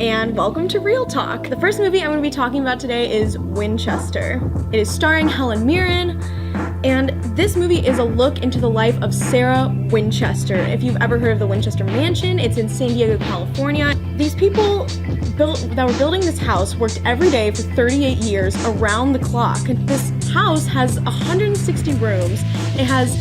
and welcome to Real Talk. The first movie I'm going to be talking about today is Winchester. It is starring Helen Mirren, and this movie is a look into the life of Sarah Winchester. If you've ever heard of the Winchester Mansion, it's in San Diego, California. These people that were building this house worked every day for 38 years around the clock. And this house has 160 rooms. It has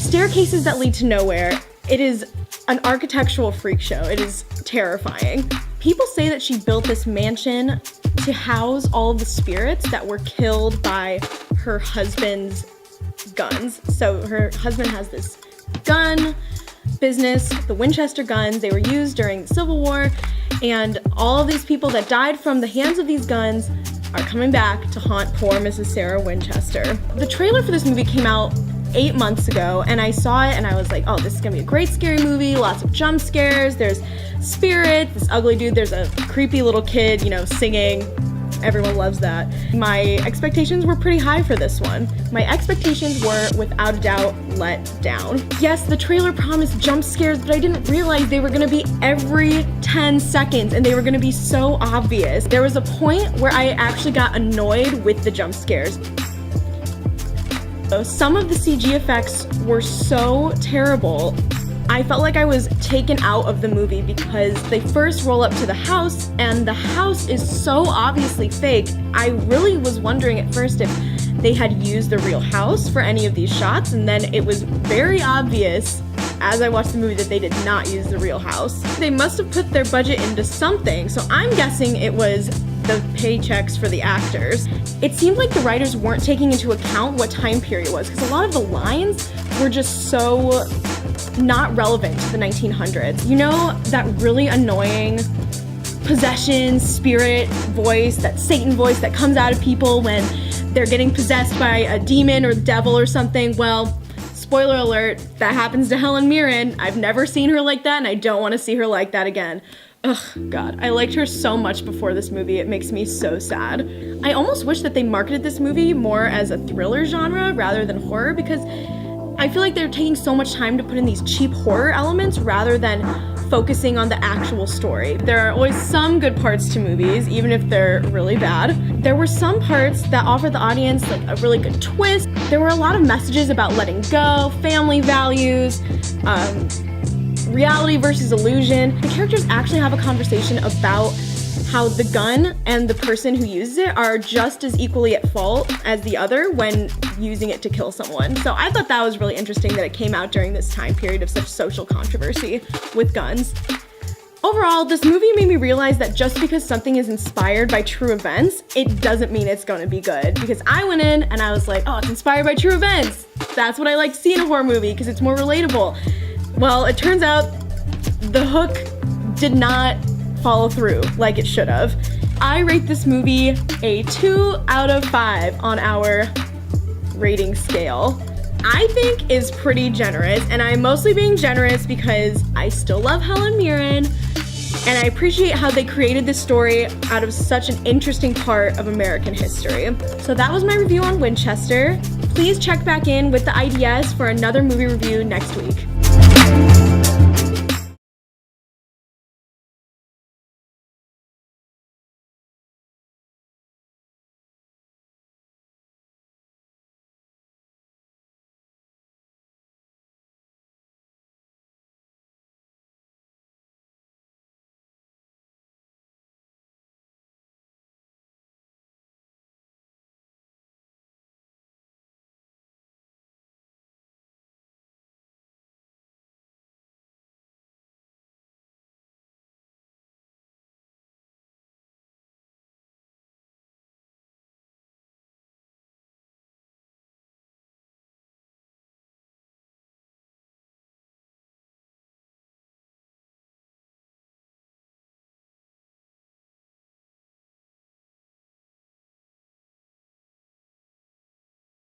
staircases that lead to nowhere. It is an architectural freak show. It is terrifying. People say that she built this mansion to house all of the spirits that were killed by her husband's guns. So her husband has this gun business, the Winchester guns. They were used during the Civil War, and all of these people that died from the hands of these guns are coming back to haunt poor Mrs. Sarah Winchester. The trailer for this movie came out 8 months ago, and I saw it and I was like, oh, this is gonna be a great scary movie, lots of jump scares, there's spirits, this ugly dude, there's a creepy little kid, singing. Everyone loves that. My expectations were pretty high for this one. My expectations were, without a doubt, let down. Yes, the trailer promised jump scares, but I didn't realize they were gonna be every 10 seconds and they were gonna be so obvious. There was a point where I actually got annoyed with the jump scares. Some of the CG effects were so terrible. I felt like I was taken out of the movie because they first roll up to the house and the house is so obviously fake. I really was wondering at first if they had used the real house for any of these shots, and then it was very obvious as I watched the movie that they did not use the real house. They must have put their budget into something, so I'm guessing it was the paychecks for the actors. It seemed like the writers weren't taking into account what time period it was, because a lot of the lines were just so not relevant to the 1900s. You know, that really annoying possession, spirit voice, that Satan voice that comes out of people when they're getting possessed by a demon or the devil or something? Well, spoiler alert, that happens to Helen Mirren. I've never seen her like that, and I don't want to see her like that again. Ugh, God, I liked her so much before this movie. It makes me so sad. I almost wish that they marketed this movie more as a thriller genre rather than horror, because I feel like they're taking so much time to put in these cheap horror elements rather than focusing on the actual story. There are always some good parts to movies, even if they're really bad. There were some parts that offered the audience like a really good twist. There were a lot of messages about letting go, family values, reality versus illusion. The characters actually have a conversation about how the gun and the person who uses it are just as equally at fault as the other when using it to kill someone. So I thought that was really interesting that it came out during this time period of such social controversy with guns. Overall, this movie made me realize that just because something is inspired by true events, it doesn't mean it's gonna be good. Because I went in and I was like, oh, it's inspired by true events. That's what I like to see in a horror movie because it's more relatable. Well, it turns out the hook did not follow through like it should have. I rate this movie a 2 out of 5 on our rating scale. I think is pretty generous, and I'm mostly being generous because I still love Helen Mirren, and I appreciate how they created this story out of such an interesting part of American history. So that was my review on Winchester. Please check back in with the IDS for another movie review next week.